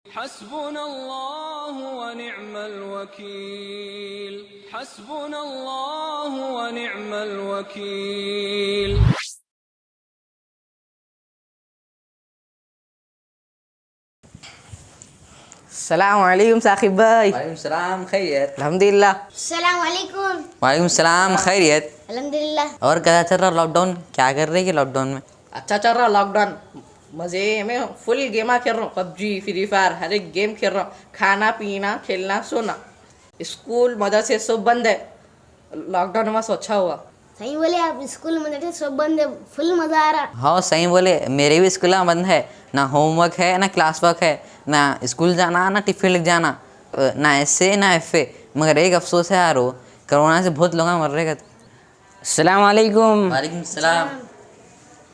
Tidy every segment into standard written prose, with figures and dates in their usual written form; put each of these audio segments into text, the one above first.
हस्बुनल्लाहु व निअमल वकील, हस्बुनल्लाहु व निअमल वकील। अस्सलामुअलैकुम साकिब भाई। वालेकुम सलाम, खैरियत? अल्हम्दुलिल्लाह। अस्सलामुअलैकुम। वालेकुम सलाम, खैरियत? अल्हम्दुलिल्लाह। और कैसा चल रहा लॉकडाउन? क्या कर रही है लॉकडाउन में? अच्छा चल रहा लॉकडाउन, मज़े में फुल गेमा खेल रहा हूँ, पबजी फ्री फायर हर एक गेम खेल रहा हूँ। खाना पीना खेलना सोना, स्कूल मदरसे सब बंद है। लॉकडाउन में अच्छा हुआ। सही बोले आप, स्कूल मदरसे सब बंद है, फुल मज़ा आ रहा। हाँ सही बोले, मेरे भी स्कूल बंद है। ना होमवर्क है ना क्लास वर्क है, ना स्कूल जाना ना टिफिन लेके जाना, ना ऐसे ना एफ ए। मगर एक अफसोस है यार, वो कोरोना से बहुत लोग मर रहे। अस्सलाम वालेकुम। वालेकुम सलाम।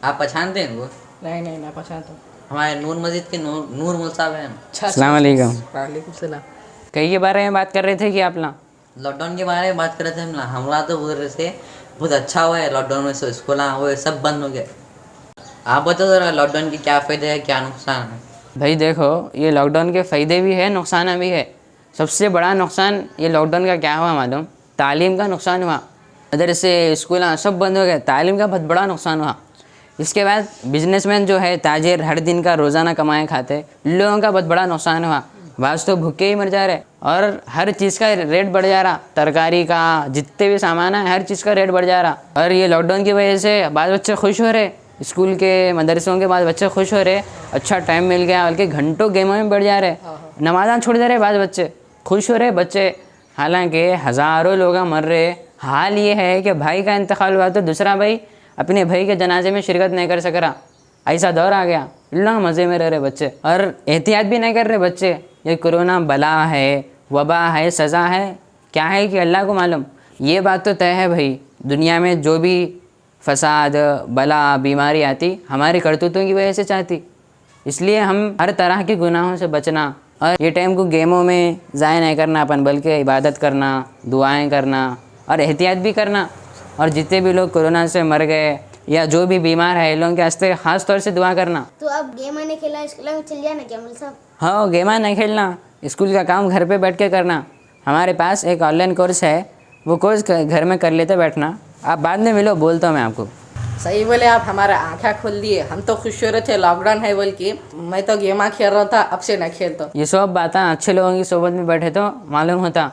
आप पहचानते हैं वो? नहीं नहीं ना पहचानता हूँ। हमारे नूर मस्जिद के नूर मौलवी साहब हैं। अस्सलाम वालेकुम। वालेकुम सलाम। कई के बारे में बात कर रहे थे कि आप ना लॉकडाउन के बारे में बात कर रहे थे हमला तो बोल रहे थे बहुत अच्छा हुआ है लॉकडाउन में, से स्कूल वो सब बंद हो गए। आप बताओ ज़रा लॉकडाउन के क्या फ़ायदे हैं क्या नुकसान है? भाई देखो, ये लॉकडाउन के फ़ायदे भी है नुकसान भी है। सबसे बड़ा नुकसान ये लॉकडाउन का क्या हुआ मालूम? तालीम का नुकसान हुआ। मदरसे स्कूल सब बंद हो गए, तालीम का बहुत बड़ा नुकसान हुआ। इसके बाद बिजनेसमैन जो है ताजिर हर दिन का रोज़ाना कमाए खाते लोगों का बहुत बड़ा नुकसान हुआ। बाज़ तो भूखे ही मर जा रहे और हर चीज़ का रेट बढ़ जा रहा, तरकारी का जितने भी सामान है हर चीज़ का रेट बढ़ जा रहा। और ये लॉकडाउन की वजह से बाद बच्चे खुश हो रहे, स्कूल के मदरसों के बाद बच्चे खुश हो रहे, अच्छा टाइम मिल गया, बल्कि घंटों गेमों में बढ़ जा रहे, नमाज़ां छोड़ दे रहे बाद बच्चे, खुश हो रहे बच्चे। हालांकि हज़ारों लोग मर रहे। हाल ये है कि भाई का इंतकाल हुआ तो दूसरा भाई अपने भाई के जनाजे में शिरकत नहीं कर सक रहा, ऐसा दौर आ गया। इतना मज़े में रह रहे बच्चे और एहतियात भी नहीं कर रहे बच्चे। ये कोरोना बला है, वबा है, सज़ा है, क्या है कि अल्लाह को मालूम। ये बात तो तय है भाई, दुनिया में जो भी फसाद बला बीमारी आती हमारी करतूतों की वजह से चाहती। इसलिए हम हर तरह के गुनाहों से बचना और ये टाइम को गेमों में ज़ाया नहीं करना अपन, बल्कि इबादत करना, दुआएं करना और एहतियात भी करना। और जितने भी लोग कोरोना से मर गए या जो भी बीमार है, इन लोगों के वास्ते ख़ास तौर से दुआ करना। तो अब गेम नहीं खेला, स्कूल में चल जाना क्या मौलवी साहब? हाँ, गेमा नहीं खेलना, स्कूल का काम घर पे बैठ के करना। हमारे पास एक ऑनलाइन कोर्स है, वो कोर्स घर में कर लेते बैठना। आप बाद में मिलो, बोलता हूँ मैं आपको। सही बोले आप, हमारा आँखें खोल दिए। हम तो खुश हो रहे थे लॉकडाउन है बोल के, मैं तो गेमा खेल रहा था, अब से न खेलता। ये सब बातें अच्छे लोगों की सोबत में बैठे तो मालूम होता।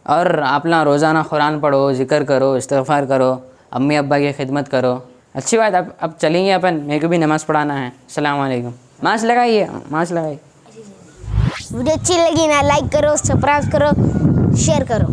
और अपना रोज़ाना कुरान पढ़ो, जिक्र करो, इस्तिग़फ़ार करो, अम्मी अब्बा की खिदमत करो। अच्छी बात। अब चलेंगे अपन, मेरे को भी नमाज़ पढ़ाना है। अस्सलाम वालेकुम। मास्क लगाइए, मास्क लगाइए। वीडियो अच्छी लगी ना लाइक करो, सब्सक्राइब करो, शेयर करो।